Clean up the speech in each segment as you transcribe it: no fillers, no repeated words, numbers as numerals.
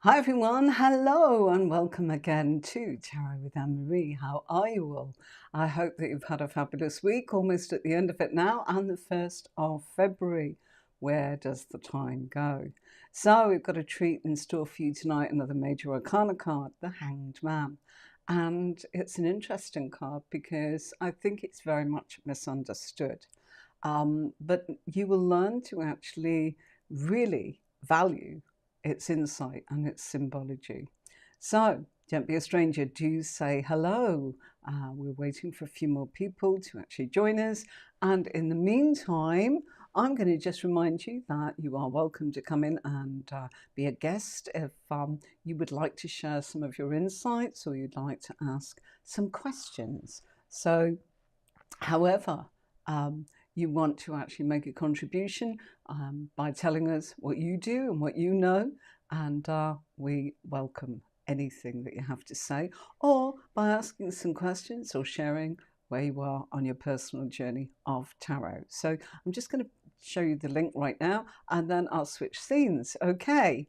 Hi everyone, hello and welcome again to Tarot with Anne-Marie. How are you all? I hope that you've had a fabulous week, almost at the end of it now, and the 1st of February. Where does the time go? So we've got a treat in store for you tonight, another major arcana card, the Hanged Man. And it's an interesting card because I think it's very much misunderstood. But you will learn to actually really value its insight and its symbology. So don't be a stranger, do say hello. We're waiting for a few more people to actually join us. And in the meantime, I'm going to just remind you that you are welcome to come in and be a guest if you would like to share some of your insights or you'd like to ask some questions. So, however, you want to actually make a contribution by telling us what you do and what you know, and we welcome anything that you have to say, or by asking some questions or sharing where you are on your personal journey of tarot. So I'm just going to show you the link right now, and then I'll switch scenes. Okay.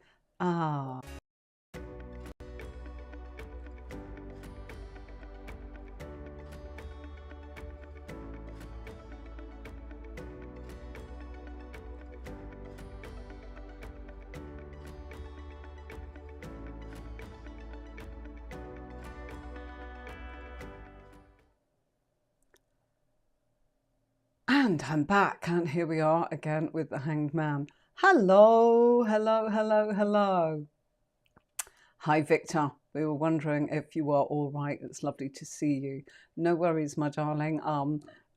And I'm back, and here we are again with the Hanged Man. Hello, hello, hello, hello. Hi, Victor. We were wondering if you are all right. It's lovely to see you. No worries, my darling.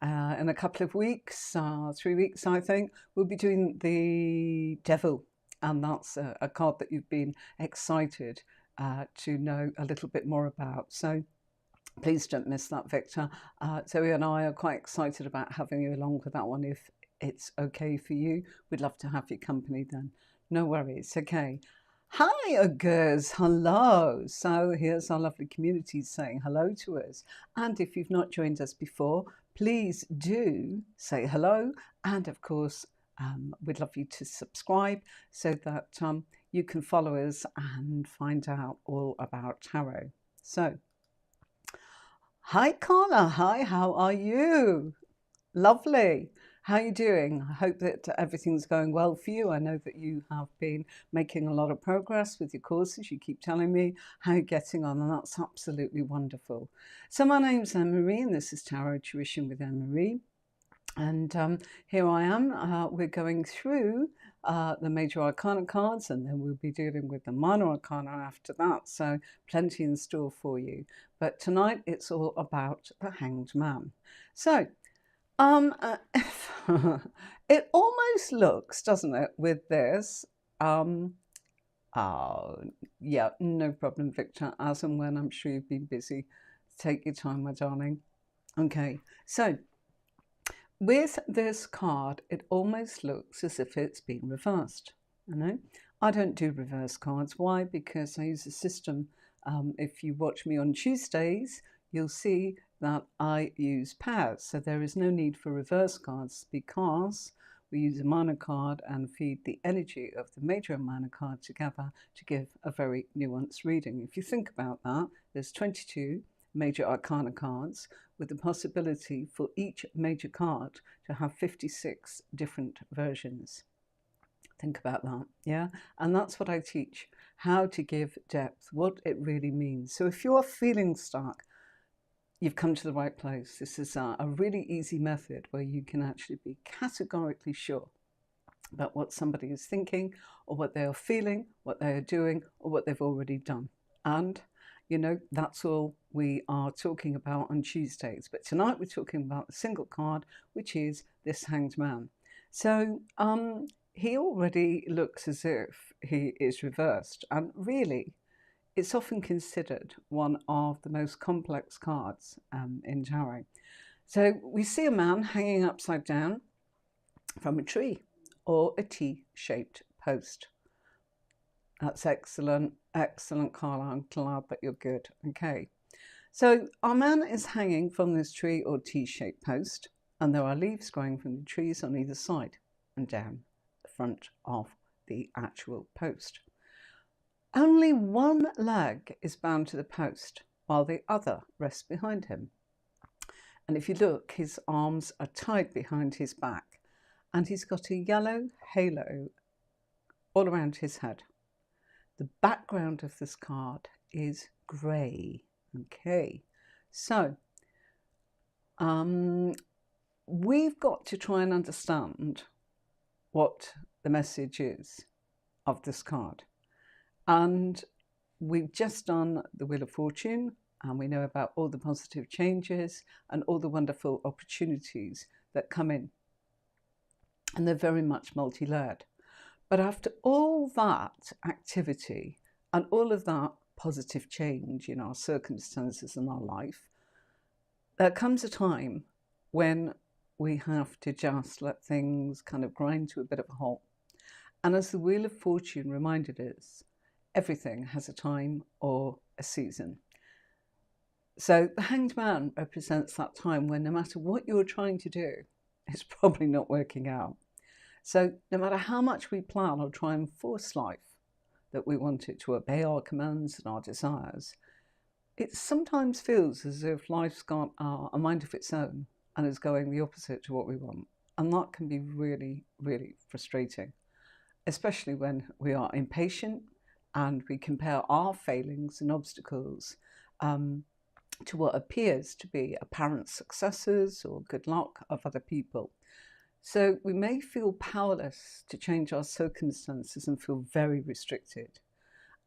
In a couple of weeks, 3 weeks, I think, we'll be doing the Devil, and that's a card that you've been excited to know a little bit more about. So please don't miss that, Victor. Zoe and I are quite excited about having you along for that one. If it's okay for you, we'd love to have your company then. No worries. Okay. Hi, Augurs. Hello. So here's our lovely community saying hello to us. And if you've not joined us before, please do say hello. And of course, we'd love you to subscribe so that you can follow us and find out all about tarot. So, hi, Carla. Hi, how are you? Lovely. How are you doing? I hope that everything's going well for you. I know that you have been making a lot of progress with your courses. You keep telling me how you're getting on, and that's absolutely wonderful. So my name's Anne-Marie, and this is Tarot Tuition with Anne-Marie. And here I am. We're going through the major arcana cards, and then we'll be dealing with the minor arcana after that. So plenty in store for you. But tonight it's all about the Hanged Man. So it almost looks, doesn't it, with this? Oh, yeah, no problem, Victor. As and when, I'm sure you've been busy. Take your time, my darling. Okay, so with this card, it almost looks as if it's been reversed. You know, I don't do reverse cards. Why? Because I use a system. If you watch me on Tuesdays, you'll see that I use pairs. So there is no need for reverse cards because we use a minor card and feed the energy of the major and minor card together to give a very nuanced reading. If you think about that, there's 22 major arcana cards with the possibility for each major card to have 56 different versions. Think about that, yeah? And that's what I teach, how to give depth, what it really means. So if you're feeling stuck, you've come to the right place. This is a really easy method where you can actually be categorically sure about what somebody is thinking or what they are feeling, what they are doing, or what they've already done. And you know, that's all we are talking about on Tuesdays. But tonight we're talking about the single card, which is this Hanged Man. So he already looks as if he is reversed. And really, it's often considered one of the most complex cards in tarot. So we see a man hanging upside down from a tree or a T-shaped post. That's excellent, excellent, Carla. I'm glad that you're good. Okay, so our man is hanging from this tree or T-shaped post, and there are leaves growing from the trees on either side and down the front of the actual post. Only one leg is bound to the post while the other rests behind him. And if you look, his arms are tied behind his back and he's got a yellow halo all around his head. The background of this card is grey. Okay, so we've got to try and understand what the message is of this card. And we've just done the Wheel of Fortune, and we know about all the positive changes and all the wonderful opportunities that come in. And they're very much multi-layered. But after all that activity and all of that positive change in our circumstances and our life, there comes a time when we have to just let things kind of grind to a bit of a halt. And as the Wheel of Fortune reminded us, everything has a time or a season. So the Hanged Man represents that time when no matter what you're trying to do, it's probably not working out. So no matter how much we plan or try and force life that we want it to obey our commands and our desires, it sometimes feels as if life's got a mind of its own and is going the opposite to what we want. And that can be really, really frustrating, especially when we are impatient and we compare our failings and obstacles to what appears to be apparent successes or good luck of other people. So we may feel powerless to change our circumstances and feel very restricted.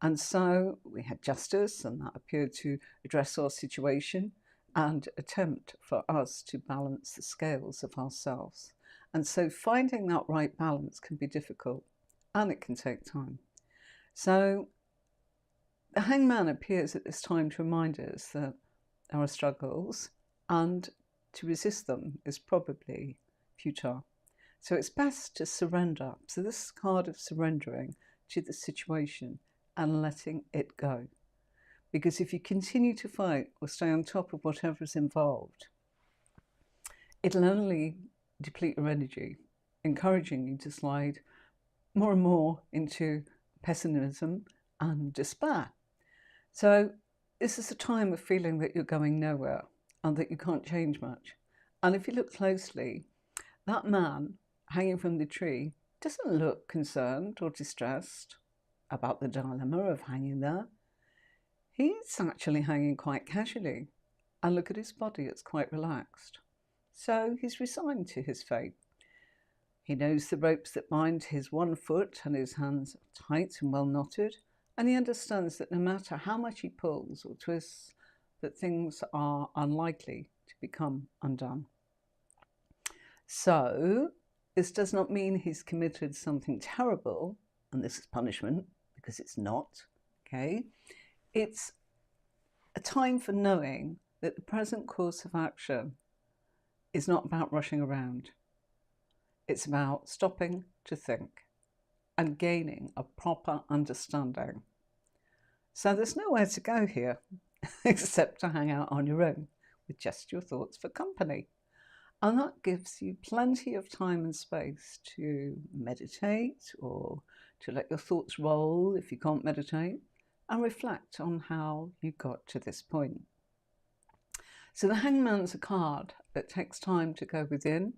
And so we had justice, and that appeared to address our situation and attempt for us to balance the scales of ourselves. And so finding that right balance can be difficult, and it can take time. So the Hanged Man appears at this time to remind us that there are struggles, and to resist them is probably futile. So it's best to surrender. So this is a card of surrendering to the situation and letting it go. Because if you continue to fight or stay on top of whatever is involved, it'll only deplete your energy, encouraging you to slide more and more into pessimism and despair. So this is a time of feeling that you're going nowhere and that you can't change much. And if you look closely, that man hanging from the tree doesn't look concerned or distressed about the dilemma of hanging there. He's actually hanging quite casually, and look at his body, it's quite relaxed. So he's resigned to his fate. He knows the ropes that bind his one foot and his hands are tight and well knotted, and he understands that no matter how much he pulls or twists, that things are unlikely to become undone. So this does not mean he's committed something terrible, and this is punishment, because it's not, okay? It's a time for knowing that the present course of action is not about rushing around. It's about stopping to think and gaining a proper understanding. So there's nowhere to go here except to hang out on your own with just your thoughts for company. And that gives you plenty of time and space to meditate or to let your thoughts roll if you can't meditate, and reflect on how you got to this point. So the Hanged Man's a card that takes time to go within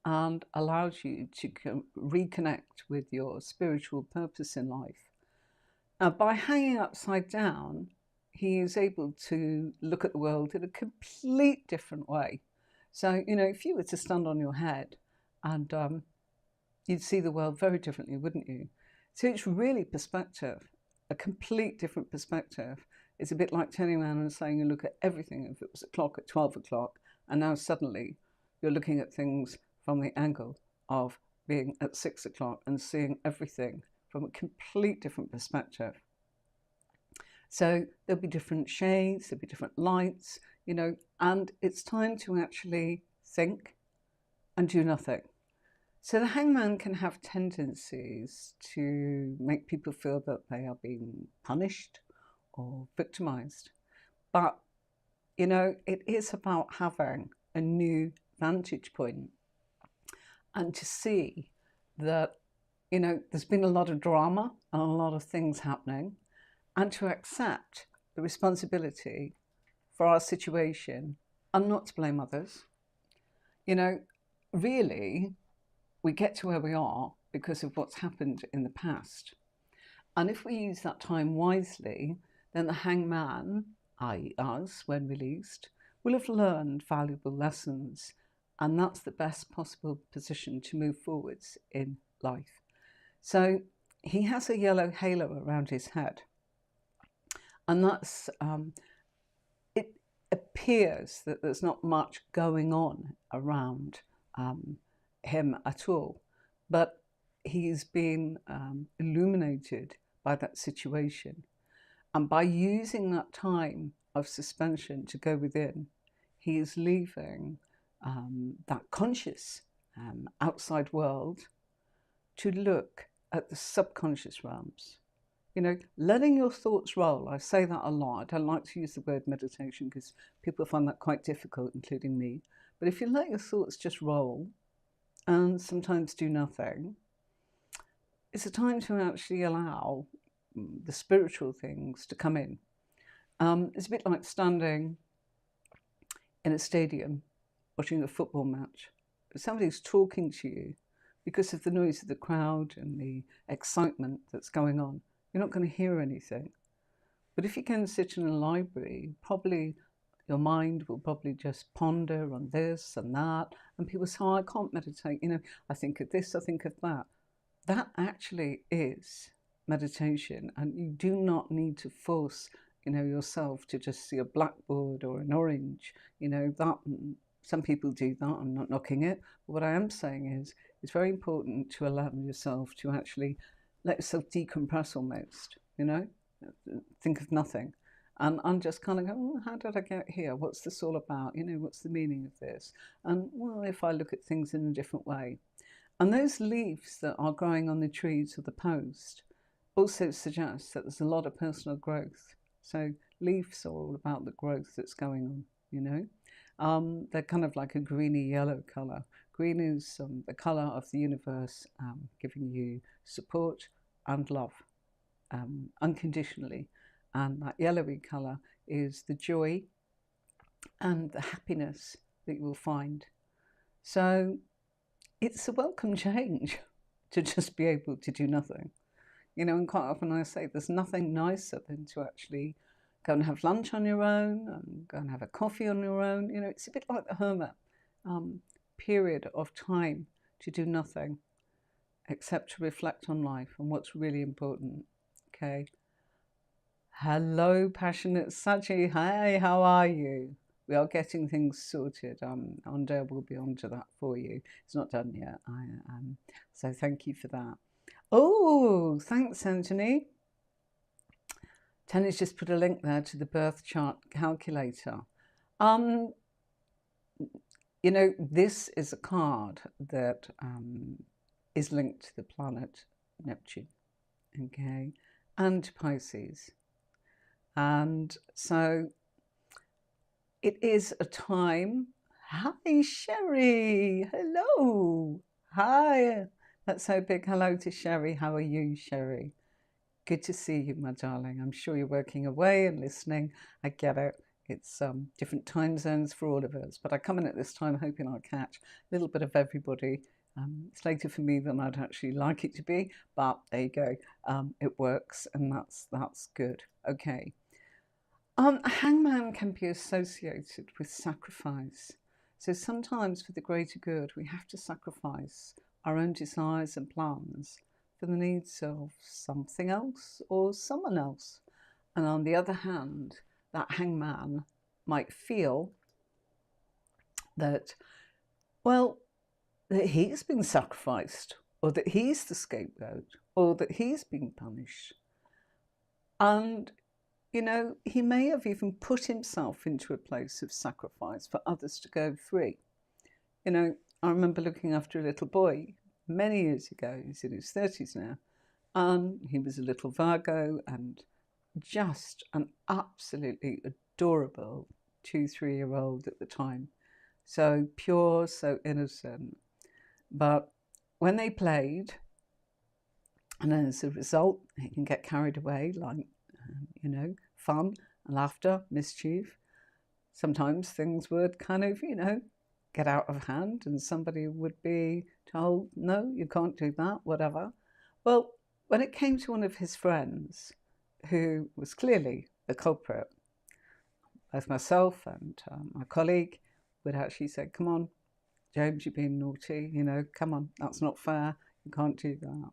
and allows you to reconnect with your spiritual purpose in life. Now, by hanging upside down, he is able to look at the world in a complete different way. So, if you were to stand on your head and you'd see the world very differently, wouldn't you? So it's really perspective, a complete different perspective. It's a bit like turning around and saying you look at everything if it was a clock at 12 o'clock, and now suddenly you're looking at things from the angle of being at 6 o'clock and seeing everything from a complete different perspective. So there'll be different shades, there'll be different lights, and it's time to actually think and do nothing. So the Hanged Man can have tendencies to make people feel that they are being punished or victimized. But, it is about having a new vantage point and to see that, there's been a lot of drama and a lot of things happening. and to accept the responsibility for our situation and not to blame others. You know, really, we get to where we are because of what's happened in the past. And if we use that time wisely, then the hangman, i.e., us, when released, will have learned valuable lessons. And that's the best possible position to move forwards in life. So he has a yellow halo around his head. And that's, it appears that there's not much going on around him at all. But he's been illuminated by that situation. And by using that time of suspension to go within, he is leaving that conscious outside world to look at the subconscious realms. You know, letting your thoughts roll. I say that a lot. I don't like to use the word meditation because people find that quite difficult, including me. But if you let your thoughts just roll and sometimes do nothing, it's a time to actually allow the spiritual things to come in. It's a bit like standing in a stadium watching a football match. Somebody's talking to you because of the noise of the crowd and the excitement that's going on. You're not going to hear anything. But if you can sit in a library, probably your mind will probably just ponder on this and that. And people say, oh, I can't meditate. You know, I think of this, I think of that. That actually is meditation. And you do not need to force, you know, yourself to just see a blackboard or an orange. You know, that some people do that. I'm not knocking it. But what I am saying is it's very important to allow yourself to actually let yourself decompress almost, you know, think of nothing. And I'm just kind of going, oh, how did I get here? What's this all about? You know, what's the meaning of this? And well, if I look at things in a different way. And those leaves that are growing on the trees of the post also suggest that there's a lot of personal growth. So leaves are all about the growth that's going on, you know. They're kind of like a greeny yellow colour. Green is the colour of the universe, giving you support and love unconditionally. And that yellowy colour is the joy and the happiness that you will find. So it's a welcome change to just be able to do nothing. You know, and quite often I say there's nothing nicer than to actually go and have lunch on your own and go and have a coffee on your own. You know, it's a bit like the hermit. Period of time to do nothing except to reflect on life and what's really important. Okay. Hello, passionate Sachi. Hey, how are you? We are getting things sorted. Onda will be onto that for you. It's not done yet. So thank you for that. Oh, thanks, Anthony. Tenny's just put a link there to the birth chart calculator. You know, this is a card that is linked to the planet Neptune, okay, and Pisces. And so it is a time. Hi, Sherry. Hello. Hi. Let's say a big hello to Sherry. How are you, Sherry? Good to see you, my darling. I'm sure you're working away and listening. I get it. It's different time zones for all of us. But I come in at this time hoping I'll catch a little bit of everybody. It's later for me than I'd actually like it to be. But there you go. It works, and that's good. Okay. A hangman can be associated with sacrifice. So sometimes for the greater good, we have to sacrifice our own desires and plans for the needs of something else or someone else. And on the other hand, that hangman might feel that, well, that he's been sacrificed, or that he's the scapegoat, or that he's been punished. And, you know, he may have even put himself into a place of sacrifice for others to go free. You know, I remember looking after a little boy many years ago. He's in his 30s now. And he was a little Virgo and just an absolutely adorable 2-3-year-old at the time. So pure, so innocent. But when they played, and as a result, he can get carried away like you know, fun, laughter, mischief. Sometimes things would kind of, you know, get out of hand and somebody would be told, no, you can't do that, whatever. Well, when it came to one of his friends, who was clearly the culprit, both myself and my colleague would actually say, come on, James, you're being naughty, you know, come on, that's not fair, you can't do that.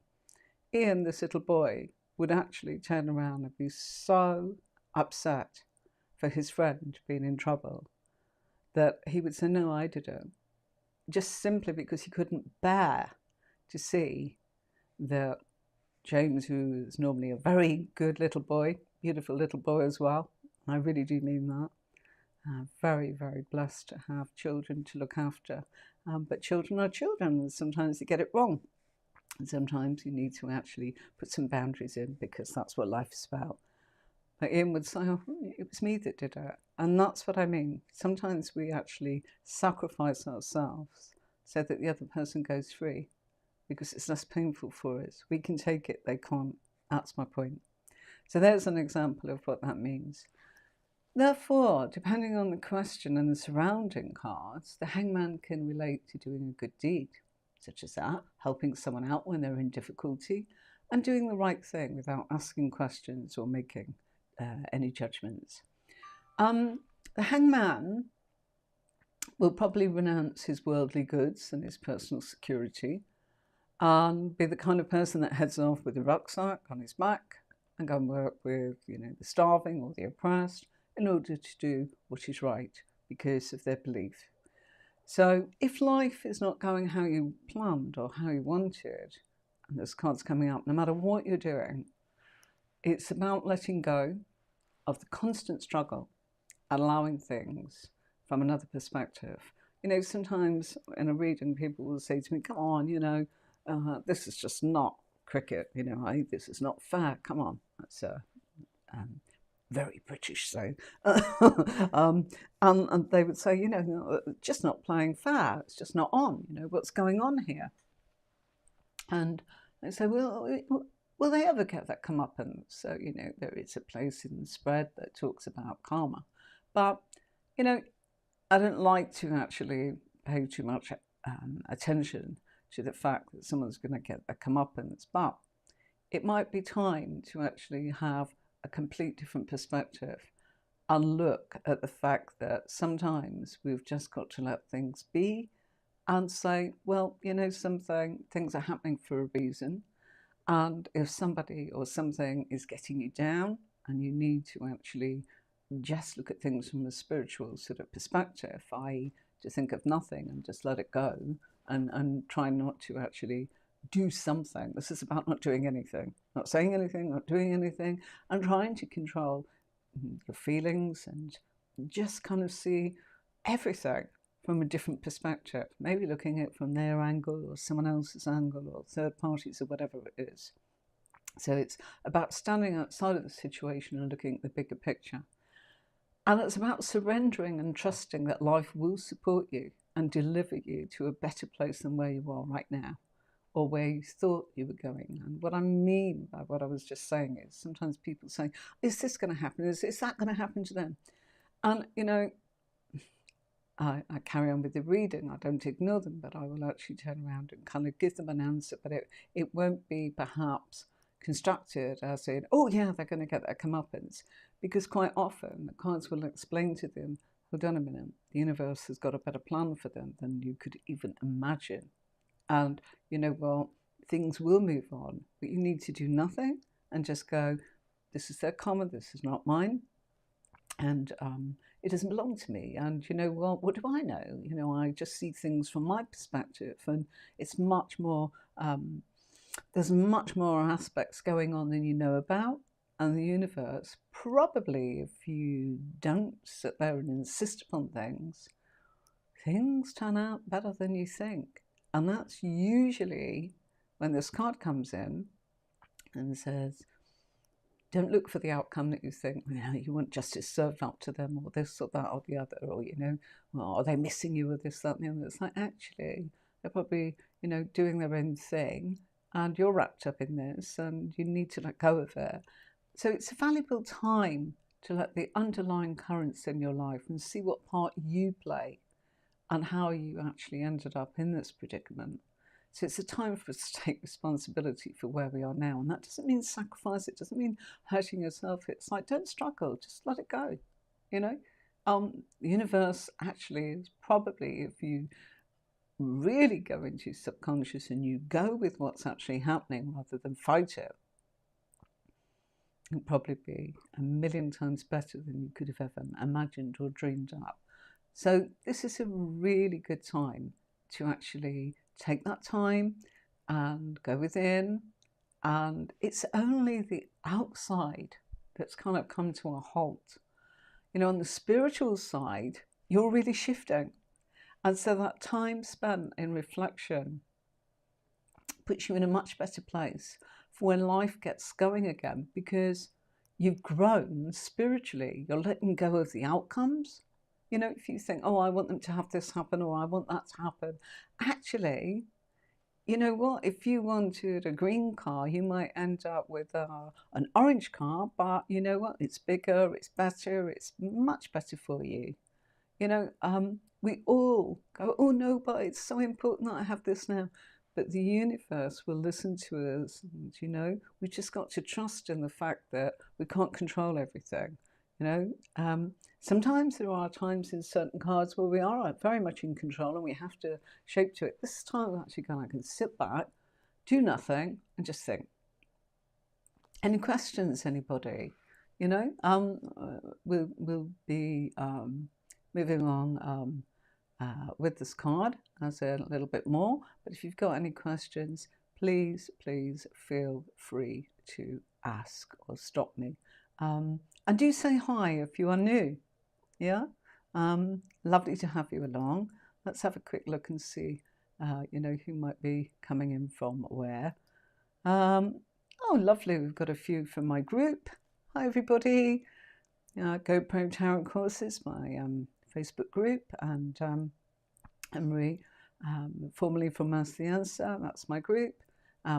Ian, this little boy, would actually turn around and be so upset for his friend being in trouble that he would say, no, I did it. Just simply because he couldn't bear to see that James, who is normally a very good little boy, beautiful little boy as well, I really do mean that, very, very blessed to have children to look after. But children are children, and sometimes they get it wrong. And sometimes you need to actually put some boundaries in because that's what life is about. But Ian would say, oh, it was me that did it. And that's what I mean. Sometimes we actually sacrifice ourselves so that the other person goes free because it's less painful for us. We can take it, they can't. That's my point. So there's an example of what that means. Therefore, depending on the question and the surrounding cards, the hangman can relate to doing a good deed, such as that, helping someone out when they're in difficulty, and doing the right thing without asking questions or making any judgments. The hangman will probably renounce his worldly goods and his personal security and be the kind of person that heads off with a rucksack on his back and go and work with, you know, the starving or the oppressed in order to do what is right because of their belief. So if life is not going how you planned or how you wanted, and there's cards coming up, no matter what you're doing, it's about letting go of the constant struggle and allowing things from another perspective. You know, sometimes in a reading, people will say to me, come on, you know, this is just not cricket, you know, this is not fair, come on. That's very British saying. And they would say, you know, just not playing fair, it's just not on, you know, what's going on here? And they say, well, will they ever get that comeuppance? So, you know, there is a place in the spread that talks about karma. But, you know, I don't like to actually pay too much attention to the fact that someone's going to get a comeuppance. But it might be time to actually have a complete different perspective and look at the fact that sometimes we've just got to let things be and say, well, you know, things are happening for a reason. And if somebody or something is getting you down and you need to actually just look at things from a spiritual sort of perspective, i.e. to think of nothing and just let it go and try not to actually do something. This is about not doing anything, not saying anything, not doing anything, and trying to control your feelings and just kind of see everything from a different perspective, maybe looking at it from their angle or someone else's angle or third parties or whatever it is. So it's about standing outside of the situation and looking at the bigger picture. And it's about surrendering and trusting that life will support you and deliver you to a better place than where you are right now or where you thought you were going. And what I mean by what I was just saying is sometimes people say, is this going to happen? Is that going to happen to them? And, you know, I carry on with the reading. I don't ignore them, but I will actually turn around and kind of give them an answer. But it won't be perhaps constructed as in, oh yeah, they're going to get their comeuppance. Because quite often the cards will explain to them, hold on a minute, the universe has got a better plan for them than you could even imagine. And you know what, things will move on, but you need to do nothing and just go, this is their karma, this is not mine. And it doesn't belong to me. And you know, well, what do I know? You know, I just see things from my perspective, and it's much more, there's much more aspects going on than you know about. And the universe, probably if you don't sit there and insist upon things turn out better than you think. And that's usually when this card comes in and says, don't look for the outcome that you think, you know, you want justice served up to them or this or that or the other, or, you know, well, are they missing you with this, that and the other? It's like, actually, they're probably, you know, doing their own thing and you're wrapped up in this and you need to let go of it. So it's a valuable time to let the underlying currents in your life and see what part you play and how you actually ended up in this predicament. So it's a time for us to take responsibility for where we are now. And that doesn't mean sacrifice, it doesn't mean hurting yourself. It's like, don't struggle, just let it go. You know, the universe actually is probably, if you really go into your subconscious and you go with what's actually happening rather than fight it, it'll probably be a million times better than you could have ever imagined or dreamed up. So this is a really good time to actually take that time and go within. And it's only the outside that's kind of come to a halt. You know, on the spiritual side, you're really shifting. And so that time spent in reflection puts you in a much better place for when life gets going again, because you've grown spiritually. You're letting go of the outcomes. You know, if you think, oh, I want them to have this happen or I want that to happen, actually, you know what? If you wanted a green car, you might end up with an orange car, but you know what? It's bigger, it's better, it's much better for you. You know, we all go, oh no, but it's so important that I have this now. But the universe will listen to us. And, you know, we just got to trust in the fact that we can't control everything. You know, sometimes there are times in certain cards where we are very much in control and we have to shape to it. This time, I'm actually going, I can sit back, do nothing, and just think. Any questions, anybody? You know, we'll be moving along with this card as a little bit more. But if you've got any questions, please feel free to ask or stop me. And do say hi if you are new. Yeah, lovely to have you along. Let's have a quick look and see, you know, who might be coming in from where. Oh, lovely. We've got a few from my group. Hi, everybody. GoPro Tarot Courses, my Facebook group, and Marie, formerly from Ask the Answer, that's my group.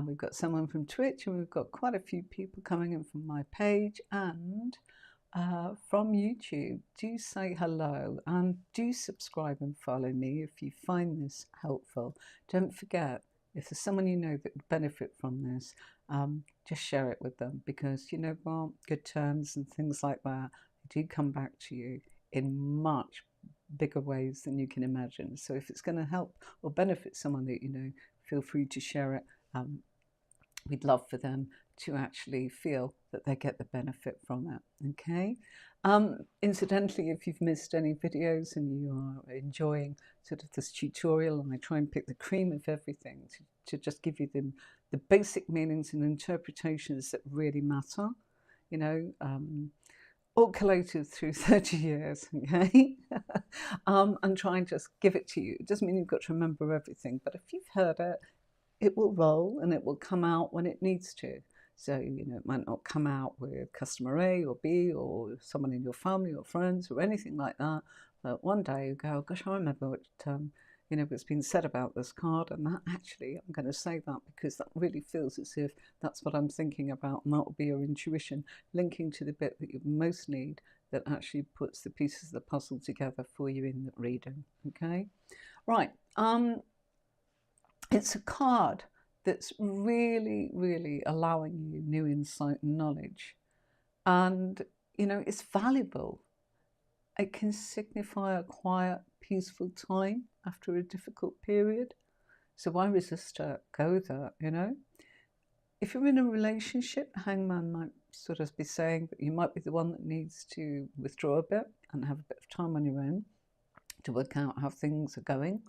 We've got someone from Twitch, and we've got quite a few people coming in from my page and from YouTube. Do say hello and do subscribe and follow me if you find this helpful. Don't forget, if there's someone you know that would benefit from this, just share it with them, because you know what, good turns and things like that do come back to you in much bigger ways than you can imagine. So if it's going to help or benefit someone that you know, feel free to share it. We'd love for them to actually feel that they get the benefit from it. Okay. Incidentally, if you've missed any videos and you are enjoying sort of this tutorial, and I try and pick the cream of everything to just give you the basic meanings and interpretations that really matter, you know, all collated through 30 years, okay? And try and just give it to you. It doesn't mean you've got to remember everything, but if you've heard it, it will roll and it will come out when it needs to. So, you know, it might not come out with customer A or B or someone in your family or friends or anything like that. But one day you go, oh, gosh, I remember what, you know, what's been said about this card. And that actually, I'm going to say that because that really feels as if that's what I'm thinking about. And that will be your intuition linking to the bit that you most need, that actually puts the pieces of the puzzle together for you in the reading. Okay. Right. It's a card that's really allowing you new insight and knowledge. And, you know, it's valuable. It can signify a quiet, peaceful time after a difficult period. So why resist it? Go there, you know? If you're in a relationship, Hangman might sort of be saying that you might be the one that needs to withdraw a bit and have a bit of time on your own to work out how things are going.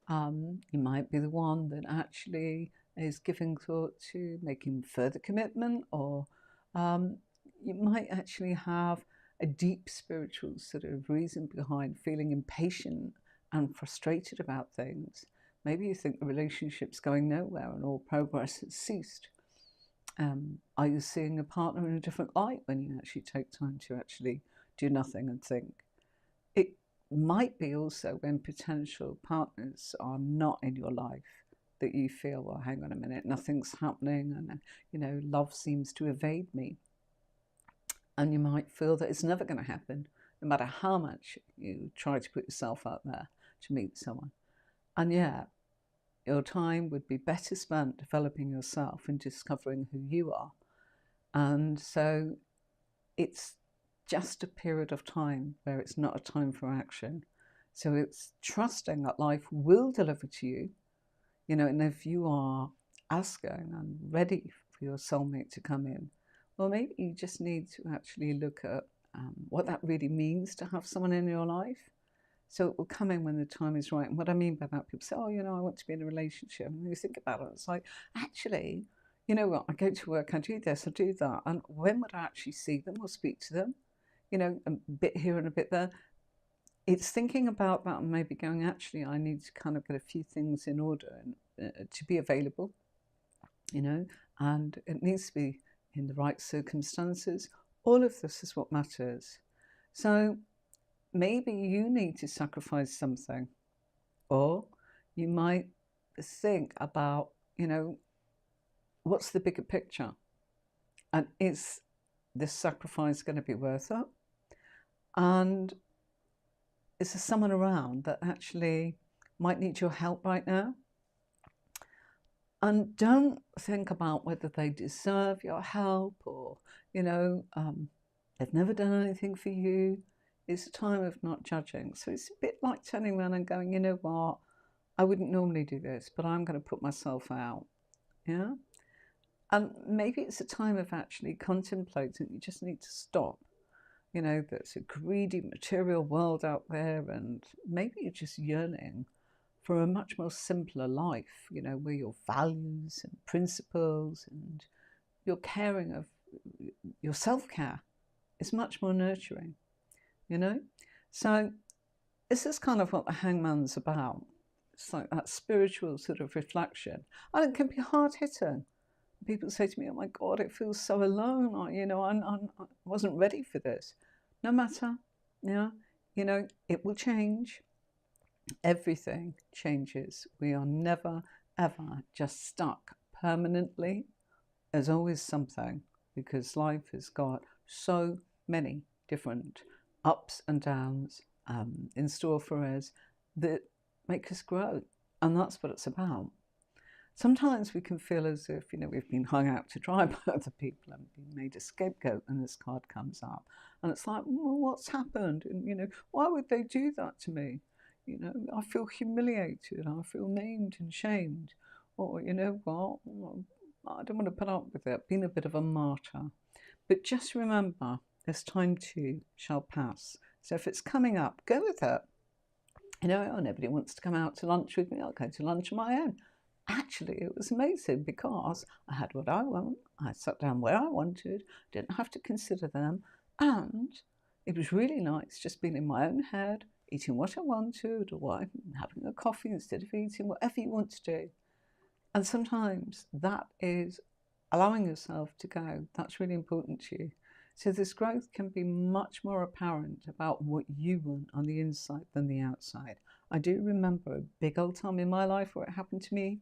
You might be the one that actually is giving thought to making further commitment, or you might actually have a deep spiritual sort of reason behind feeling impatient and frustrated about things. Maybe you think the relationship's going nowhere and all progress has ceased. Are you seeing a partner in a different light when you actually take time to actually do nothing and think? It might be also when potential partners are not in your life that you feel, well, hang on a minute, nothing's happening, and you know, love seems to evade me. And you might feel that it's never going to happen, no matter how much you try to put yourself out there to meet someone. And yet, your time would be better spent developing yourself and discovering who you are. And so it's just a period of time where it's not a time for action. So it's trusting that life will deliver to you, and if you are asking and ready for your soulmate to come in, well, maybe you just need to actually look at what that really means to have someone in your life. So it will come in when the time is right. And what I mean by that, people say, oh, I want to be in a relationship. And you think about it, it's like, actually, you know what, I go to work, I do this, I do that. And when would I actually see them or speak to them? A bit here and a bit there. It's thinking about that and maybe going, actually, I need to kind of get a few things in order to be available, and it needs to be in the right circumstances. All of this is what matters. So maybe you need to sacrifice something, or you might think about, what's the bigger picture? And is this sacrifice going to be worth it? And is there someone around that actually might need your help right now? And don't think about whether they deserve your help or, they've never done anything for you. It's a time of not judging. So it's a bit like turning around and going, you know what, I wouldn't normally do this, but I'm going to put myself out. Yeah. And maybe it's a time of actually contemplating. You just need to stop. There's a greedy material world out there, and maybe you're just yearning for a much more simpler life, where your values and principles and your caring of your self-care is much more nurturing, So this is kind of what the Hangman's about. It's like that spiritual sort of reflection. And it can be hard-hitting. People say to me, oh my God, it feels so alone. I wasn't ready for this. No matter, it will change. Everything changes. We are never, ever just stuck permanently. There's always something, because life has got so many different ups and downs in store for us that make us grow. And that's what it's about. Sometimes we can feel as if, we've been hung out to dry by other people and been made a scapegoat, and this card comes up. And it's like, well, what's happened? And, why would they do that to me? I feel humiliated. I feel named and shamed. Or, you know what? I don't want to put up with it. Being a bit of a martyr. But just remember, this time too shall pass. So if it's coming up, go with it. Nobody wants to come out to lunch with me. I'll go to lunch on my own. Actually, it was amazing because I had what I want. I sat down where I wanted, didn't have to consider them. And it was really nice just being in my own head, eating what I wanted, or having a coffee instead of eating, whatever you want to do. And sometimes that is allowing yourself to go. That's really important to you. So this growth can be much more apparent about what you want on the inside than the outside. I do remember a big old time in my life where it happened to me,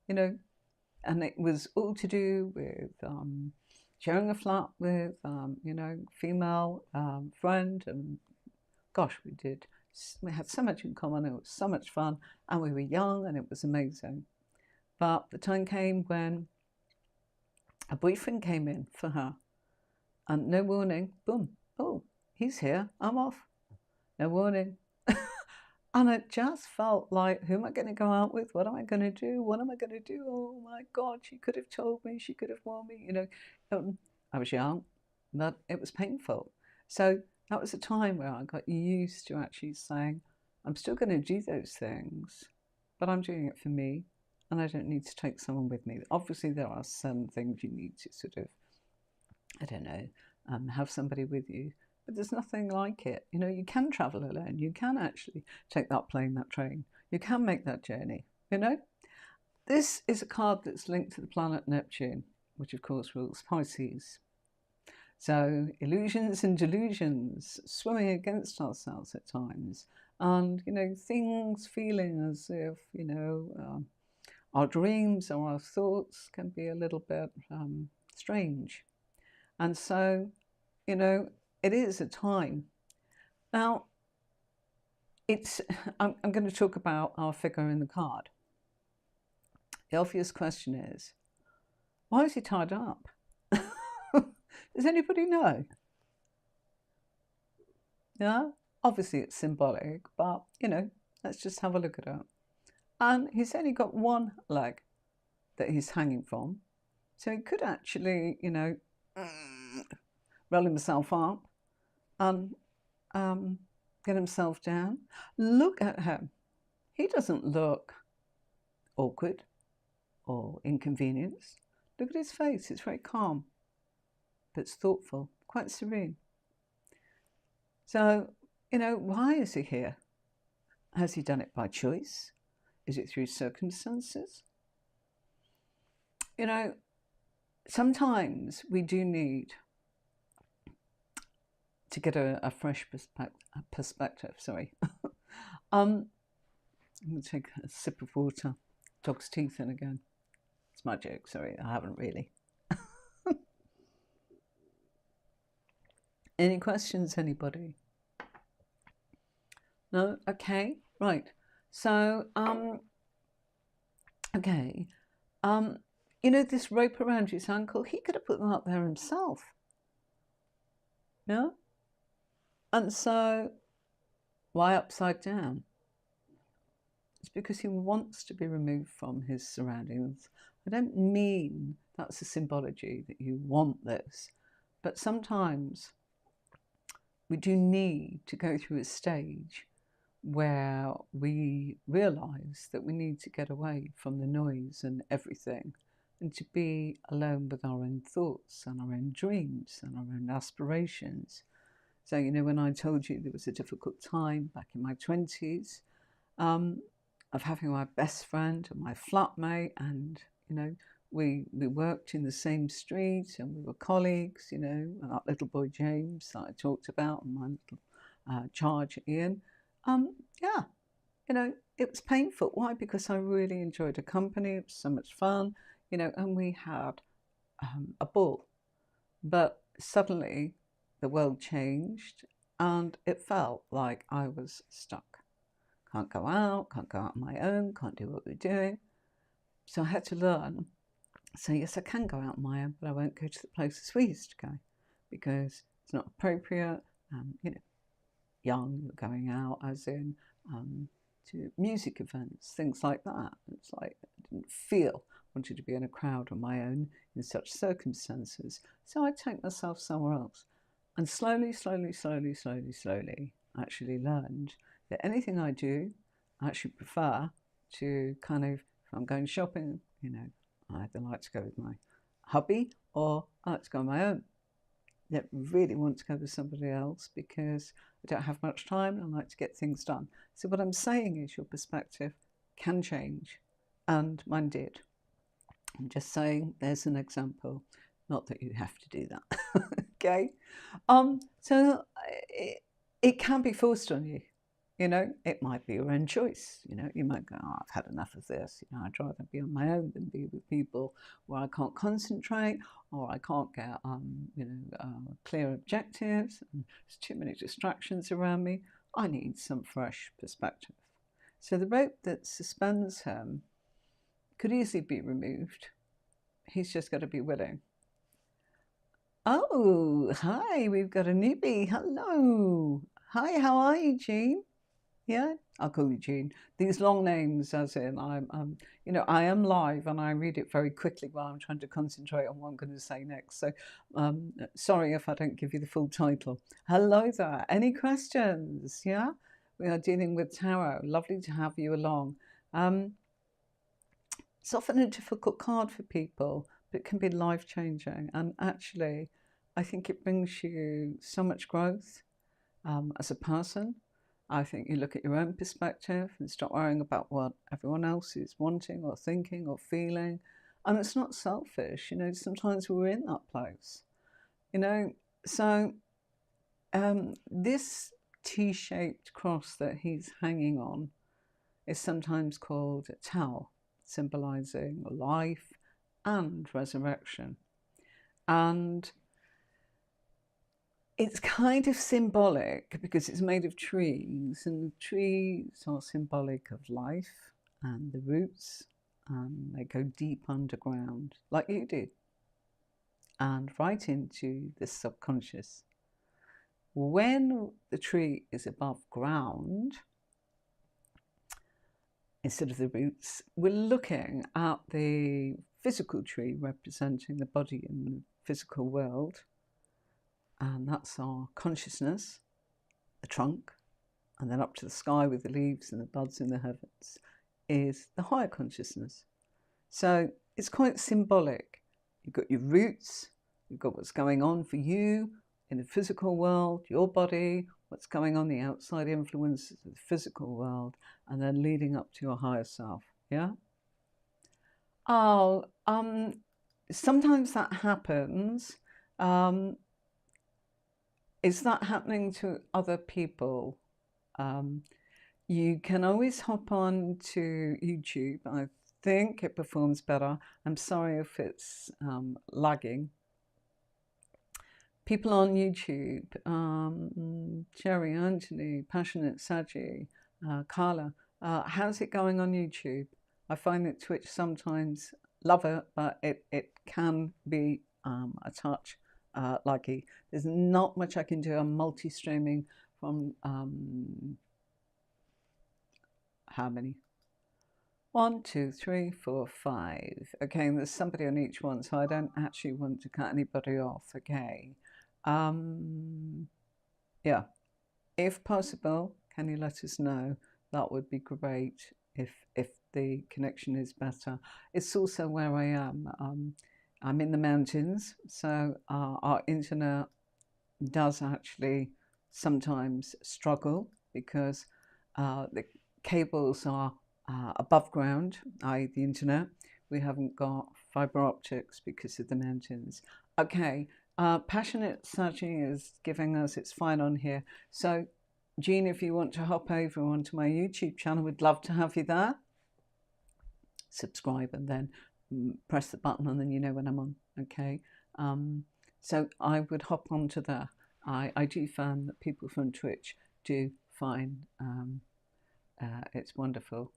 and it was all to do with sharing a flat with, female friend. And gosh, we had so much in common. It was so much fun, and we were young, and it was amazing. But the time came when a boyfriend came in for her, and no warning, boom, oh, he's here, I'm off. No warning. And it just felt like, who am I going to go out with? What am I going to do? What am I going to do? Oh my God, she could have told me, she could have warned me, I was young, but it was painful. So that was a time where I got used to actually saying, I'm still going to do those things, but I'm doing it for me, and I don't need to take someone with me. Obviously, there are some things you need to sort of, have somebody with you. But there's nothing like it. You can travel alone. You can actually take that plane, that train. You can make that journey, This is a card that's linked to the planet Neptune, which of course rules Pisces. So illusions and delusions, swimming against ourselves at times. And, things feeling as if, our dreams or our thoughts can be a little bit strange. And so, you know, it is a time. Now, I'm going to talk about our figure in the card. The obvious question is, why is he tied up? Does anybody know? Yeah, obviously it's symbolic, but let's just have a look at it. And he's only got one leg that he's hanging from, so he could actually, roll himself up and get himself down. Look at him. He doesn't look awkward or inconvenienced. Look at his face. It's very calm, but it's thoughtful, quite serene. So, why is he here? Has he done it by choice? Is it through circumstances? Sometimes we do need to get a fresh perspective. Sorry. I'm going to take a sip of water. Dog's teeth in again. It's my joke. Sorry, I haven't really. Any questions, anybody? No? Okay, right. So, okay. This rope around his ankle, he could have put that up there himself. Yeah? And so, why upside down? It's because he wants to be removed from his surroundings. I don't mean that's a symbology that you want this, but sometimes we do need to go through a stage where we realise that we need to get away from the noise and everything and to be alone with our own thoughts and our own dreams and our own aspirations. So, when I told you there was a difficult time back in my 20s, of having my best friend and my flatmate, and we worked in the same street and we were colleagues, and that little boy James that I talked about and my little charge Ian. It was painful. Why? Because I really enjoyed the company. It was so much fun, and we had a ball. But suddenly the world changed and it felt like I was stuck. Can't go out on my own, can't do what we're doing. So I had to learn. So yes, I can go out on my own, but I won't go to the places we used to go because it's not appropriate. Young, going out as in to music events, things like that. It's like I didn't feel wanted to be in a crowd on my own in such circumstances. So I take myself somewhere else. And slowly, I actually learned that anything I do, I actually prefer to kind of, if I'm going shopping, I either like to go with my hubby or I like to go on my own. I don't really want to go with somebody else because I don't have much time and I like to get things done. So what I'm saying is your perspective can change, and mine did. I'm just saying there's an example, not that you have to do that. Okay? So it can be forced on you. It might be your own choice. You might go, oh, I've had enough of this. I'd rather be on my own than be with people where I can't concentrate or I can't get, clear objectives and there's too many distractions around me. I need some fresh perspective. So the rope that suspends him could easily be removed. He's just got to be willing. Oh, hi, we've got a newbie. Hello. Hi, how are you, Jean? Yeah, I'll call you Jean. These long names, as in I am live and I read it very quickly while I'm trying to concentrate on what I'm going to say next. So, sorry if I don't give you the full title. Hello there. Any questions? Yeah, we are dealing with tarot. Lovely to have you along. It's often a difficult card for people, but it can be life-changing. And actually, I think it brings you so much growth as a person. I think you look at your own perspective and stop worrying about what everyone else is wanting or thinking or feeling. And it's not selfish, sometimes we're in that place, So this T-shaped cross that he's hanging on is sometimes called a towel, symbolizing life and resurrection. And it's kind of symbolic because it's made of trees, and the trees are symbolic of life and the roots. They go deep underground, like you do, and right into the subconscious. When the tree is above ground, instead of the roots, we're looking at the physical tree representing the body in the physical world. And that's our consciousness, the trunk, and then up to the sky with the leaves and the buds in the heavens is the higher consciousness. So it's quite symbolic. You've got your roots, you've got what's going on for you in the physical world, your body, what's going on, the outside influences of the physical world, and then leading up to your higher self. Yeah? Oh, sometimes that happens. Is that happening to other people? You can always hop on to YouTube. I think it performs better. I'm sorry if it's lagging. People on YouTube, Jerry, Anthony, Passionate Saji, Carla, how's it going on YouTube? I find that Twitch sometimes love it, but it can be a touch laggy. There's not much I can do. I'm multi-streaming from how many? 1, 2, 3, 4, 5. Okay, and there's somebody on each one, so I don't actually want to cut anybody off. Okay. Yeah. If possible, can you let us know? That would be great if the connection is better. It's also where I am. I'm in the mountains, so our internet does actually sometimes struggle because the cables are above ground, i.e. the internet. We haven't got fiber optics because of the mountains. Okay, Passionate Saji is giving us, it's fine on here. So Jean, if you want to hop over onto my YouTube channel, we'd love to have you there. Subscribe and then press the button and then you know when I'm on, okay? So I would hop onto there. I do find that people from Twitch do find it's wonderful.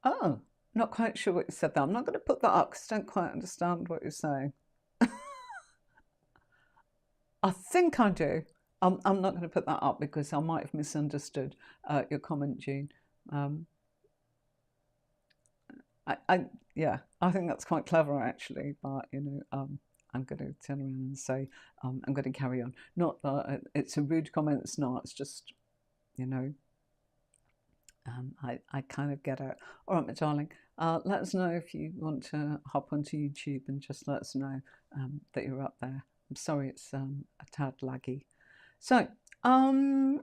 Oh, not quite sure what you said there. I'm not going to put that up because I don't quite understand what you're saying. I think I do. I'm not going to put that up because I might have misunderstood your comment, Jean. Yeah, I think that's quite clever actually, but you know, I'm going to turn around and say I'm going to carry on. Not that it's a rude comment. It's not. It's just, you know, I kind of get it. All right, my darling. Let us know if you want to hop onto YouTube and just let us know that you're up there. I'm sorry, it's a tad laggy. So, we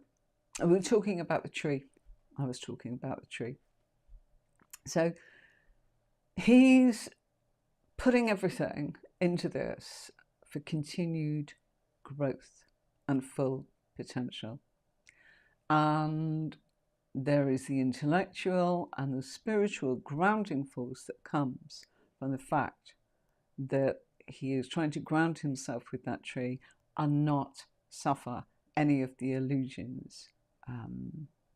were talking about the tree. I was talking about the tree. So, he's putting everything into this for continued growth and full potential. And there is the intellectual and the spiritual grounding force that comes from the fact that he is trying to ground himself with that tree and not suffer any of the illusions,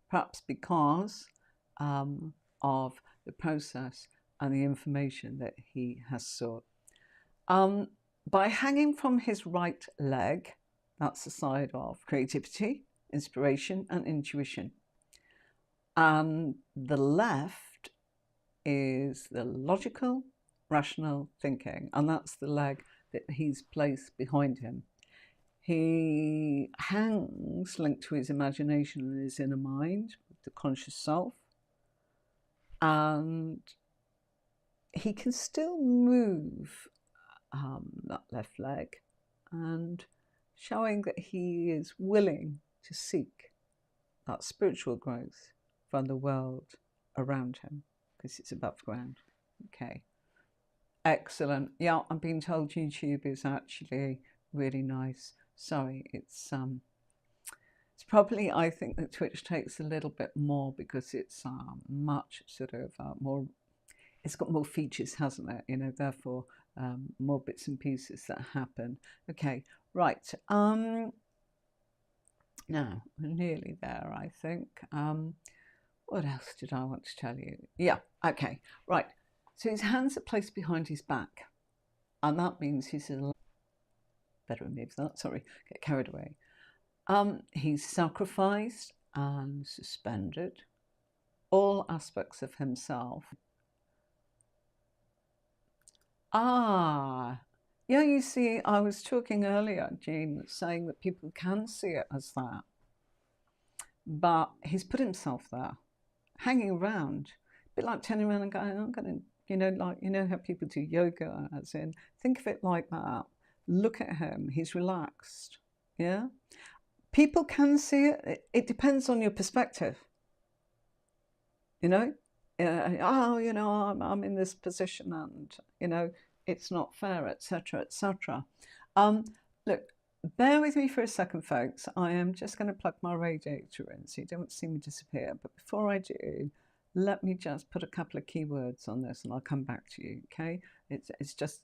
perhaps because of the process and the information that he has sought. By hanging from his right leg, that's the side of creativity, inspiration, and intuition. And the left is the logical, rational thinking, and that's the leg that he's placed behind him. He hangs linked to his imagination and his inner mind, the conscious self, and he can still move that left leg and showing that he is willing to seek that spiritual growth from the world around him because it's above ground. Okay, excellent. Yeah, I'm being told YouTube is actually really nice. Sorry, it's probably, I think that Twitch takes a little bit more because it's much sort of more, it's got more features, hasn't it? You know, therefore more bits and pieces that happen. Okay, right. Now, we're nearly there, I think. What else did I want to tell you? Yeah, okay, right. So his hands are placed behind his back, and that means he's in. Better remove that, sorry, get carried away. He's sacrificed and suspended all aspects of himself. Ah, yeah, you see, I was talking earlier, Jean, saying that people can see it as that, but he's put himself there, hanging around, a bit like turning around and going, I'm going to, like, how people do yoga, as in, think of it like that. Look at him, he's relaxed, yeah? People can see it. It depends on your perspective, I'm in this position and, it's not fair, etc., etc. Look, bear with me for a second, folks. I am just going to plug my radiator in so you don't see me disappear. But before I do, let me just put a couple of keywords on this and I'll come back to you, okay? It's just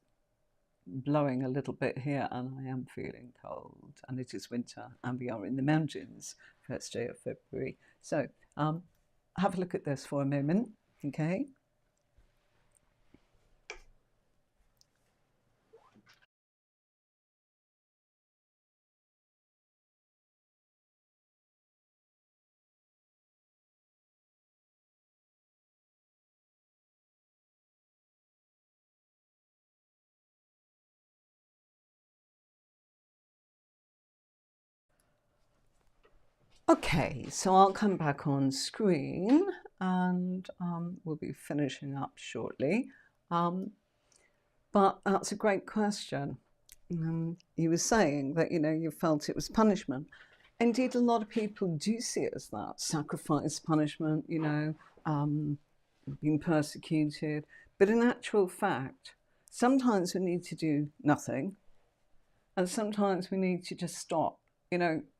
blowing a little bit here and I am feeling cold and it is winter and we are in the mountains, first day of February. So have a look at this for a moment, okay? Okay, so I'll come back on screen and we'll be finishing up shortly. But that's a great question. You were saying that, you felt it was punishment. Indeed, a lot of people do see it as that, sacrifice, punishment, being persecuted. But in actual fact, sometimes we need to do nothing. And sometimes we need to just stop,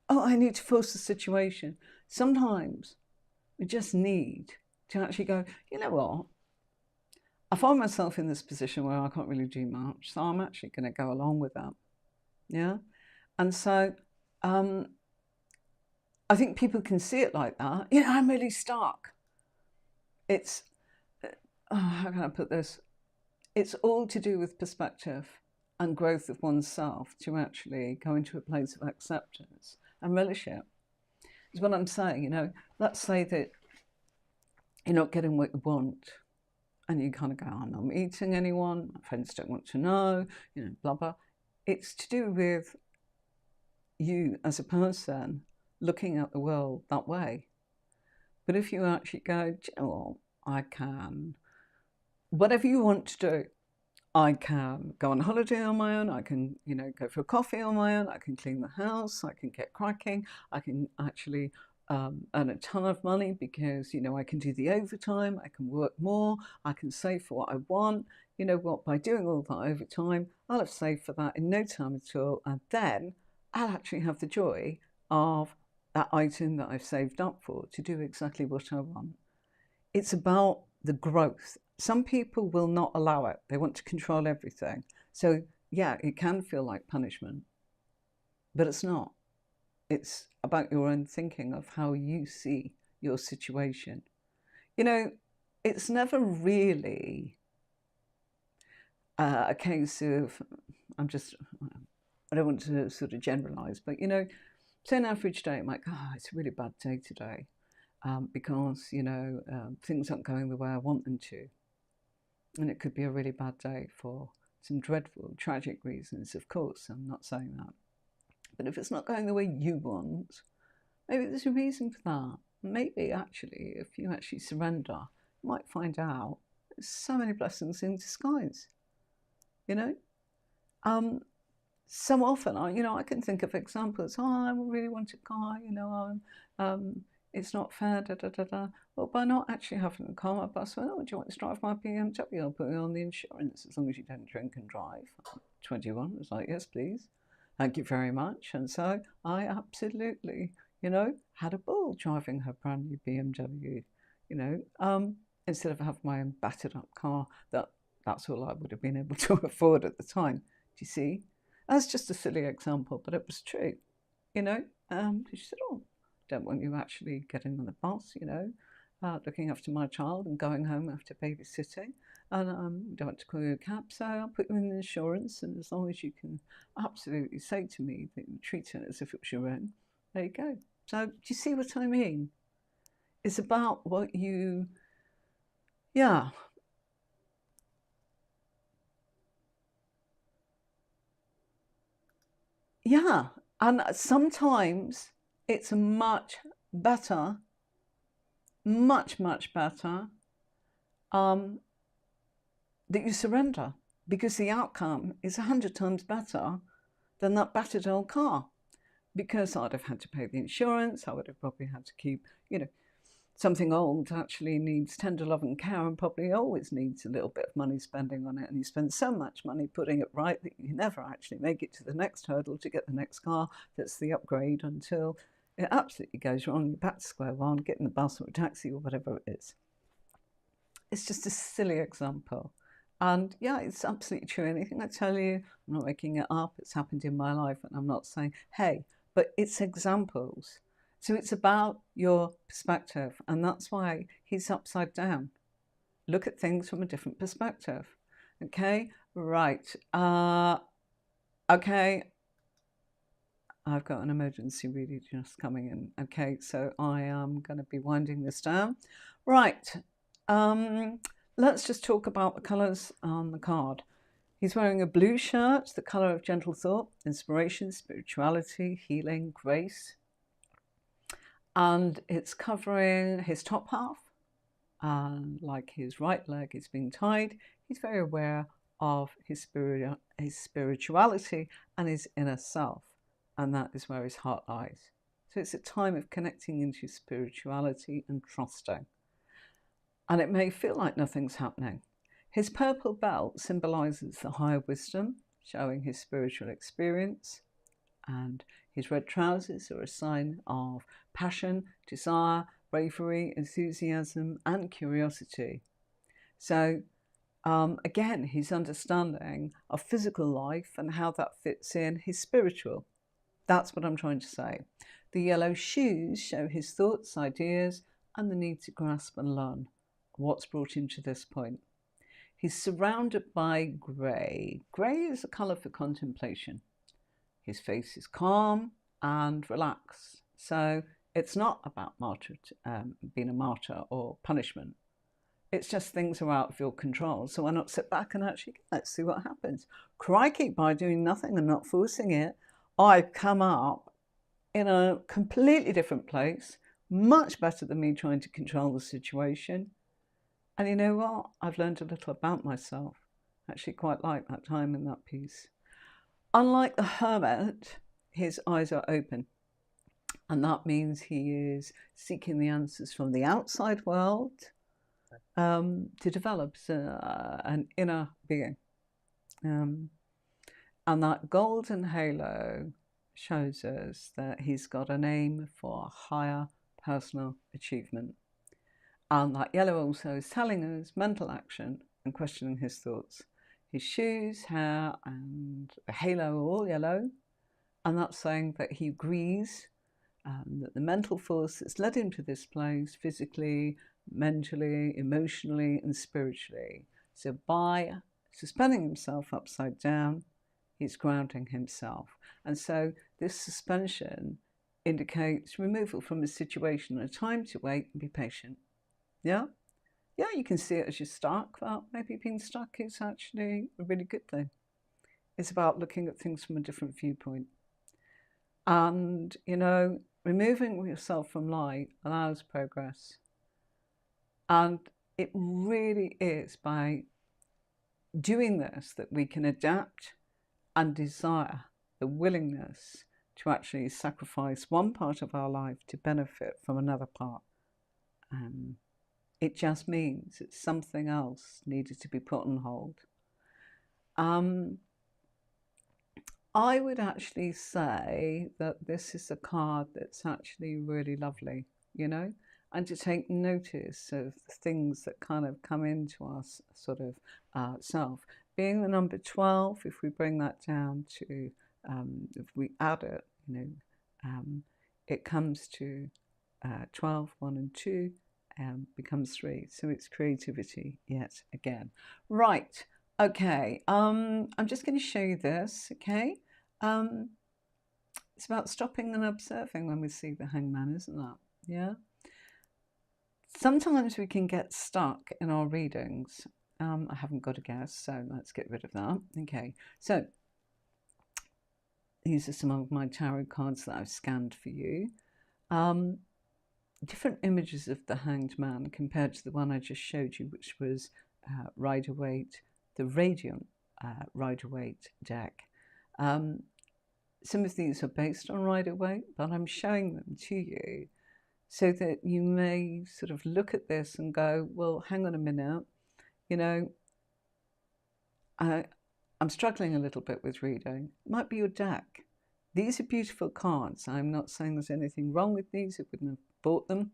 I need to force the situation. Sometimes we just need to actually go, you know what? I find myself in this position where I can't really do much, so I'm actually going to go along with that. Yeah. And so I think people can see it like that. I'm really stuck. It's, how can I put this? It's all to do with perspective and growth of oneself to actually go into a place of acceptance and relish is what I'm saying. Let's say that you're not getting what you want and you kind of go, I'm not meeting anyone, my friends don't want to know, blah, blah. It's to do with you as a person looking at the world that way. But if you actually go, do you know what, I can, whatever you want to do, I can go on holiday on my own, I can, go for a coffee on my own, I can clean the house, I can get cracking, I can actually earn a ton of money because, I can do the overtime, I can work more, I can save for what I want. You know what, by doing all that overtime, I'll have saved for that in no time at all. And then I'll actually have the joy of that item that I've saved up for to do exactly what I want. It's about the growth. Some people will not allow it. They want to control everything. So yeah, it can feel like punishment, but it's not. It's about your own thinking of how you see your situation. It's never really a case of, I don't want to sort of generalize, but say an average day, I'm like, it's a really bad day today because, things aren't going the way I want them to. And it could be a really bad day for some dreadful, tragic reasons, of course. I'm not saying that. But if it's not going the way you want, maybe there's a reason for that. Maybe actually, if you actually surrender, you might find out there's so many blessings in disguise. So often, I can think of examples. I really want a car. It's not fair. Da da da da. Well, by not actually having a car, my boss went, "Oh, do you want to drive my BMW? I'll put you on the insurance as long as you don't drink and drive." 21. I was like, "Yes, please. Thank you very much." And so I absolutely, had a ball driving her brand new BMW. Instead of having my own battered up car that that's all I would have been able to afford at the time. Do you see? That's just a silly example, but it was true, you know. She said, oh, don't want you actually getting on the bus, you know, looking after my child and going home after babysitting. And don't want to call you a cab, so I'll put you in insurance. And as long as you can absolutely say to me that you treat it as if it was your own, there you go. So do you see what I mean? It's about what you, yeah. Yeah. And sometimes it's much better, much better that you surrender, because the outcome is 100 times better than that battered old car. Because I'd have had to pay the insurance, I would have probably had to keep, you know, something old actually needs tender love and care and probably always needs a little bit of money spending on it. And you spend so much money putting it right that you never actually make it to the next hurdle to get the next car that's the upgrade until it absolutely goes wrong. You're back to square one, getting the bus or a taxi or whatever it is. It's just a silly example. And yeah, it's absolutely true. Anything I tell you, I'm not making it up. It's happened in my life, and I'm not saying, hey, but it's examples. So it's about your perspective, and that's why he's upside down. Look at things from a different perspective. Okay, right. Okay, I've got an emergency really just coming in. Okay, so I am going to be winding this down. Right. Let's just talk about the colours on the card. He's wearing a blue shirt, the colour of gentle thought, inspiration, spirituality, healing, grace. And it's covering his top half. And like his right leg is being tied, he's very aware of his spirituality and his inner self. And that is where his heart lies. So it's a time of connecting into spirituality and trusting. And it may feel like nothing's happening. His purple belt symbolizes the higher wisdom, showing his spiritual experience. And his red trousers are a sign of passion, desire, bravery, enthusiasm, and curiosity. So again, his understanding of physical life and how that fits in his spiritual. That's what I'm trying to say. The yellow shoes show his thoughts, ideas, and the need to grasp and learn what's brought him to this point. He's surrounded by grey. Grey is a colour for contemplation. His face is calm and relaxed. So it's not about being a martyr or punishment. It's just things are out of your control. So why not sit back and actually, let's see what happens. Crikey, by doing nothing and not forcing it, I've come up in a completely different place, much better than me trying to control the situation. And you know what? I've learned a little about myself. I actually quite like that time in that piece. Unlike the hermit, his eyes are open. And that means he is seeking the answers from the outside world to develop an inner being. And that golden halo shows us that he's got an aim for higher personal achievement. And that yellow also is telling us mental action and questioning his thoughts. His shoes, hair, and the halo are all yellow. And that's saying that he agrees that the mental force that's led him to this place physically, mentally, emotionally, and spiritually. So by suspending himself upside down, he's grounding himself. And so this suspension indicates removal from a situation, a time to wait and be patient. Yeah? Yeah, you can see it as you're stuck, but maybe being stuck is actually a really good thing. It's about looking at things from a different viewpoint. And, you know, removing yourself from light allows progress. And it really is by doing this that we can adapt and desire the willingness to actually sacrifice one part of our life to benefit from another part. It just means that something else needed to be put on hold. I would actually say that this is a card that's actually really lovely, you know, and to take notice of the things that kind of come into us sort of self. Being the number 12, if we bring that down to, if we add it, it comes to 12, 1 and 2, becomes 3. So it's creativity yet again. Right, okay, I'm just going to show you this, okay? It's about stopping and observing when we see the hangman, isn't that? Yeah? Sometimes we can get stuck in our readings. I haven't got a guess, so let's get rid of that. Okay, so these are some of my tarot cards that I've scanned for you. Different images of the Hanged Man compared to the one I just showed you, which was Rider-Waite, the Radiant Rider-Waite deck. Some of these are based on Rider-Waite, but I'm showing them to you so that you may sort of look at this and go, well, hang on a minute, I'm struggling a little bit with reading. It might be your deck. These are beautiful cards. I'm not saying there's anything wrong with these. I wouldn't have bought them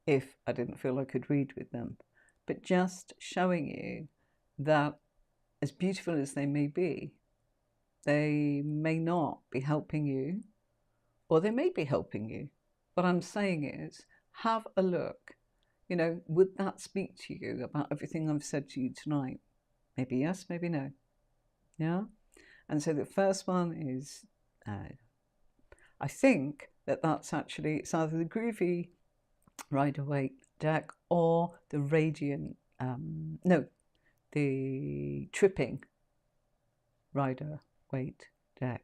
if I didn't feel I could read with them. But just showing you that as beautiful as they may be, they may not be helping you, or they may be helping you. What I'm saying is, have a look. Would that speak to you about everything I've said to you tonight? Maybe yes, maybe no. Yeah? And so the first one is, I think that's actually, it's either the groovy Rider-Waite deck or the radiant, the tripping Rider-Waite deck.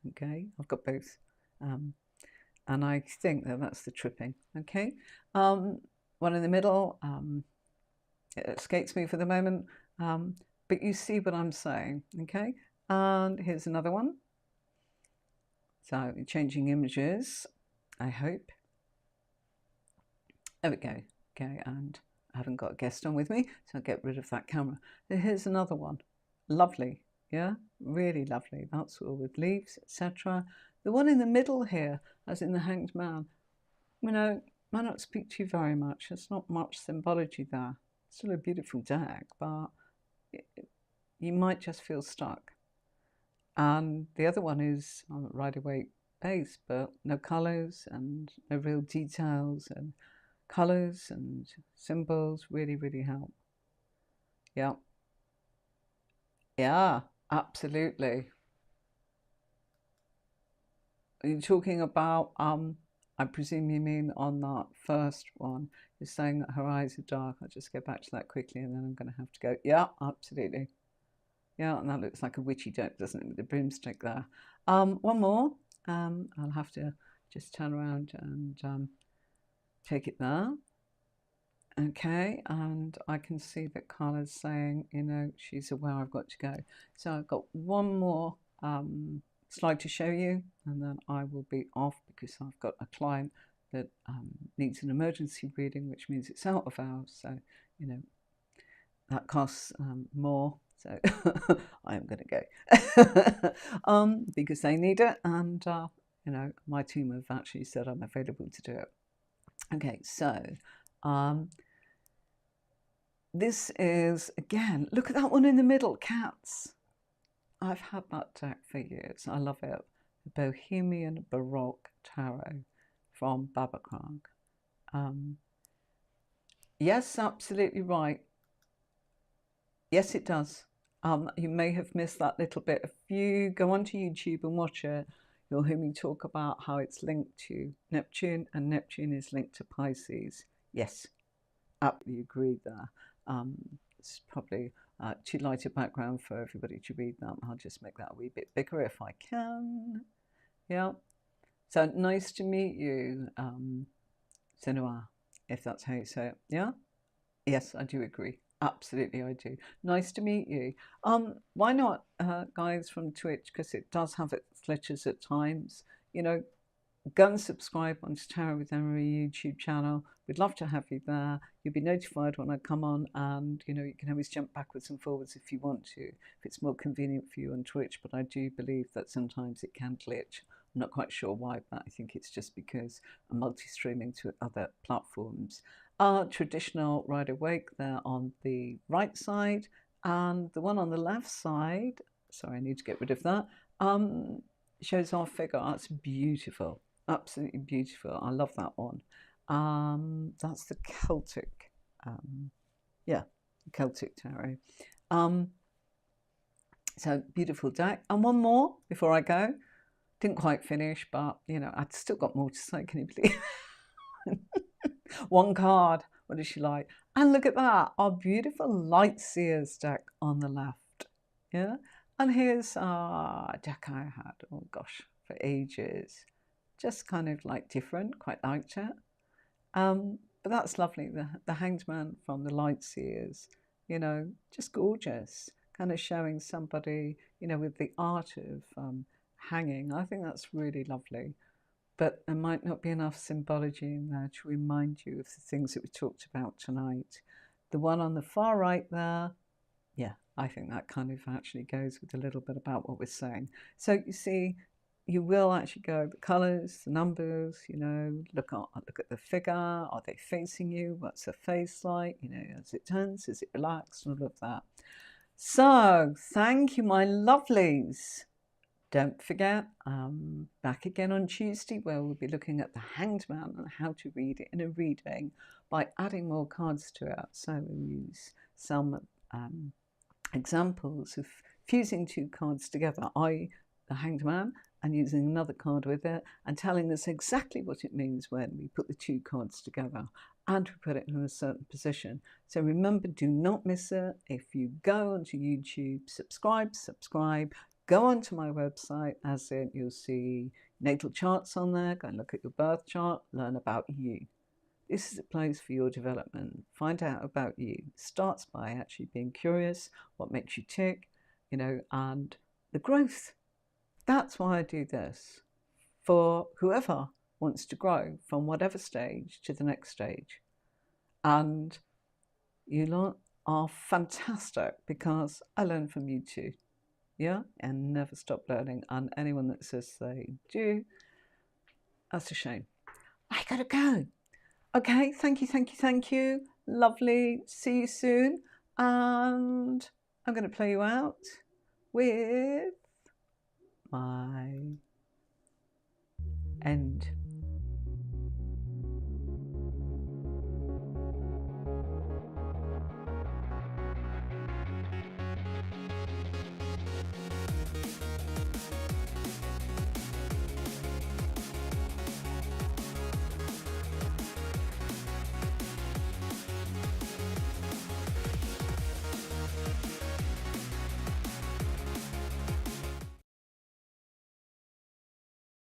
Okay, I've got both. And I think that's the tripping. Okay, one in the middle, it escapes me for the moment, but you see what I'm saying. Okay, and here's another one. So changing images, I hope. There we go. Okay, and I haven't got a guest on with me, so I'll get rid of that camera. Here's another one. Lovely, yeah, really lovely. That's all with leaves, etc. The one in the middle here, as in the Hanged Man, might not speak to you very much. There's not much symbology there. It's still a beautiful deck, but you might just feel stuck. And the other one is on Rider-Waite base, but no colours and no real details, and colours and symbols really, really help. Yeah. Yeah, absolutely. Are you talking about, I presume you mean on that first one, you're saying that her eyes are dark. I'll just go back to that quickly and then I'm going to have to go, yeah, absolutely. Yeah, and that looks like a witchy deck, doesn't it, with the broomstick there. One more. I'll have to just turn around and take it there. Okay, and I can see that Carla's saying, she's aware I've got to go. So I've got one more slide to show you, and then I will be off because I've got a client that needs an emergency reading, which means it's out of hours. So, that costs more. So I am going to go because they need it, and my team have actually said I'm available to do it. Okay, so this is, again, look at that one in the middle, cats. I've had that deck for years. I love it. The Bohemian Baroque Tarot from Babacrag. Yes, absolutely right. Yes, it does. You may have missed that little bit. If you go onto YouTube and watch it, you'll hear me talk about how it's linked to Neptune, and Neptune is linked to Pisces. Yes, absolutely agree there. It's probably too light a background for everybody to read that. I'll just make that a wee bit bigger if I can. Yeah. So nice to meet you, Senua, if that's how you say it. Yeah? Yes, I do agree. Absolutely, I do. Nice to meet you. Why not, guys from Twitch, because it does have its glitches at times. Go and subscribe onto Tarot with Emery YouTube channel. We'd love to have you there. You'll be notified when I come on, and you can always jump backwards and forwards if you want to, if it's more convenient for you on Twitch. But I do believe that sometimes it can glitch I'm not quite sure why, but I think it's just because I'm multi-streaming to other platforms. Traditional Rider-Waite there on the right side, and the one on the left side, sorry, I need to get rid of that, shows our figure. That's beautiful, absolutely beautiful. I love that one. That's the Celtic, yeah, Celtic tarot. So beautiful deck. And one more before I go. Didn't quite finish, but you know, I'd still got more to say. Can you believe? One card. What is she like? And look at that, our beautiful Light Seers deck on the left. Yeah. And here's a deck I had, oh gosh, for ages. Just kind of like different, quite liked it. But that's lovely. The Hanged Man from the Light Seers, you know, just gorgeous. Kind of showing somebody, you know, with the art of hanging. I think that's really lovely. But there might not be enough symbology in there to remind you of the things that we talked about tonight. The one on the far right there, yeah, I think that kind of actually goes with a little bit about what we're saying. So you see, you will actually go the colours, the numbers, you know, look at the figure. Are they facing you? What's the face like? You know, is it tense? Is it relaxed? And all of that. So thank you, my lovelies. Don't forget, back again on Tuesday, where we'll be looking at the Hanged Man and how to read it in a reading by adding more cards to it. So we'll use some examples of fusing two cards together, i.e. the Hanged Man, and using another card with it, and telling us exactly what it means when we put the two cards together and we put it in a certain position. So remember, do not miss it. If you go onto YouTube, subscribe, go onto my website, as in you'll see natal charts on there. Go and look at your birth chart, learn about you. This is a place for your development. Find out about you. It starts by actually being curious, what makes you tick, you know, and the growth. That's why I do this, for whoever wants to grow from whatever stage to the next stage. And you lot are fantastic because I learn from you too. Yeah, and never stop learning. And anyone that says they do, that's a shame. I gotta go. Okay, thank you. Lovely. See you soon. And I'm going to play you out with my end.